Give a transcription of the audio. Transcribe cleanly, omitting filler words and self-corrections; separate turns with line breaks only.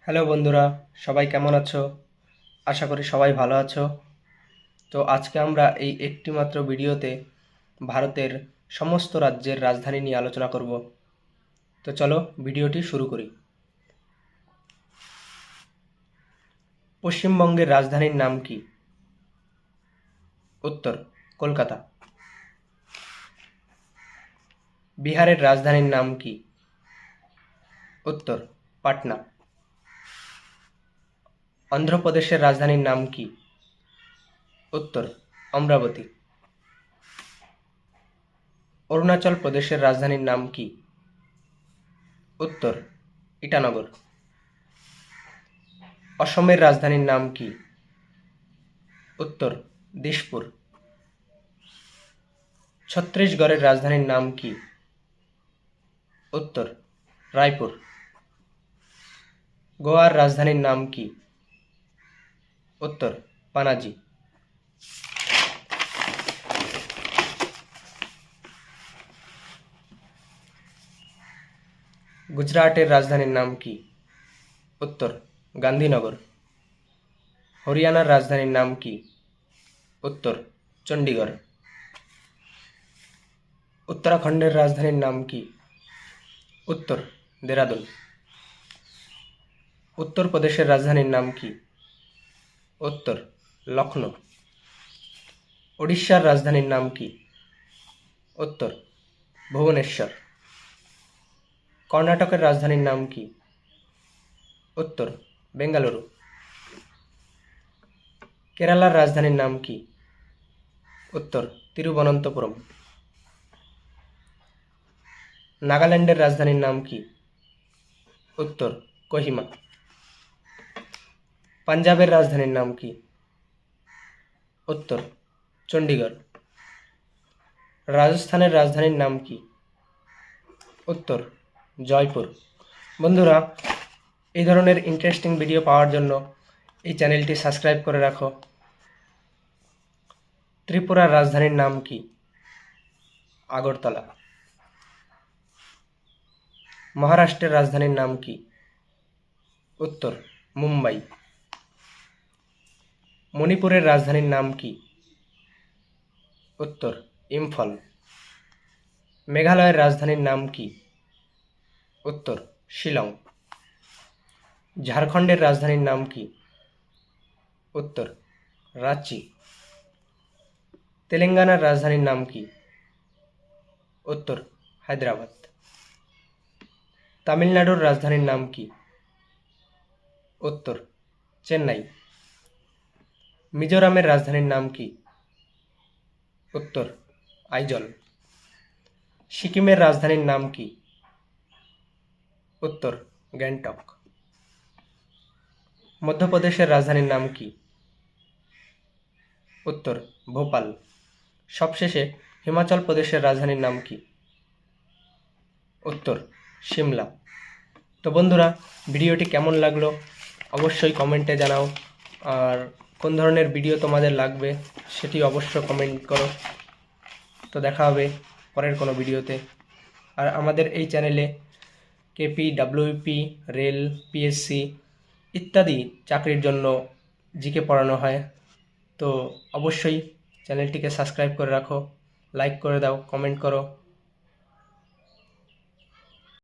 Hello বন্ধুরা, সবাই কেমন আছো? আশা করি সবাই ভালো আছো। তো আজকে আমরা এই একটি মাত্র ভিডিওতে ভারতের সমস্ত রাজ্যের রাজধানী নিয়ে আলোচনা করব। তো চলো ভিডিওটি শুরু করি। পশ্চিমবঙ্গের রাজধানীর নাম কি? উত্তর কলকাতা। বিহারের রাজধানীর নাম কি? উত্তর পাটনা। অন্ধ্রপ্রদেশের রাজধানীর নাম কি? উত্তর অমরাবতী। অরুণাচল প্রদেশের রাজধানীর নাম কি? উত্তর ইটানগর। অসমের রাজধানীর নাম কি? উত্তর দিশপুর। ছত্তিশগড়ের রাজধানীর নাম কি? উত্তর রায়পুর। গোয়ার রাজধানীর নাম কি? উত্তর পানাজি। গুজরাটের রাজধানীর নাম কি? উত্তর গান্ধীনগর। হরিয়ানার রাজধানীর নাম কি? উত্তর চণ্ডীগড়। উত্তরাখণ্ডের রাজধানীর নাম কি? উত্তর দেরাদুন। উত্তরপ্রদেশের রাজধানীর নাম কি? উত্তর লখনৌ। ওড়িশার রাজধানীর নাম কি? উত্তর ভুবনেশ্বর। কর্ণাটকের রাজধানীর নাম কি? উত্তর বেঙ্গালুরু। কেরালার রাজধানীর নাম কি? উত্তর তিরুবনন্তপুরম। নাগাল্যান্ডের রাজধানীর নাম কি? উত্তর কোহিমা। পাঞ্জাবের রাজধানীর নাম কি? উত্তর চণ্ডীগড়। রাজস্থানের রাজধানীর নাম কি? উত্তর জয়পুর। বন্ধুরা, এই ধরনের ইন্টারেস্টিং ভিডিও পাওয়ার জন্য এই চ্যানেলটি সাবস্ক্রাইব করে রাখো। ত্রিপুরার রাজধানীর নাম কি? আগরতলা। মহারাষ্ট্রের রাজধানীর নাম কি? উত্তর মুম্বাই। মণিপুরের রাজধানীর নাম কি? উত্তর ইম্ফল। মেঘালয়ের রাজধানীর নাম কি? উত্তর শিলং। ঝাড়খণ্ডের রাজধানীর নাম কি? উত্তর রাঁচি। তেলেঙ্গানার রাজধানীর নাম কি? উত্তর হায়দ্রাবাদ। তামিলনাড়ুর রাজধানীর নাম কি? উত্তর চেন্নাই। মিজোরামের রাজধানীর নাম কি? উত্তর আইজল। সিকিমের রাজধানীর নাম কি? উত্তর গ্যাংটক। মধ্যপ্রদেশের রাজধানীর নাম কি? উত্তর ভোপাল। সবশেষে হিমাচল প্রদেশের রাজধানীর নাম কি? উত্তর সিমলা। তো বন্ধুরা, ভিডিওটি কেমন লাগলো অবশ্যই কমেন্টে জানাও। আর কোন ধরনের ভিডিও তোমাদের লাগবে সেটি অবশ্যই কমেন্ট করো। তো দেখা হবে পরের কোনো ভিডিওতে। আর আমাদের এই চ্যানেলে কেপি, ডাব্লিউপি, রেল, পিএসসি ইত্যাদি চাকরির জন্য জিকে পড়ানো হয়। তো অবশ্যই চ্যানেলটিকে সাবস্ক্রাইব করে রাখো, লাইক করে দাও, কমেন্ট করো।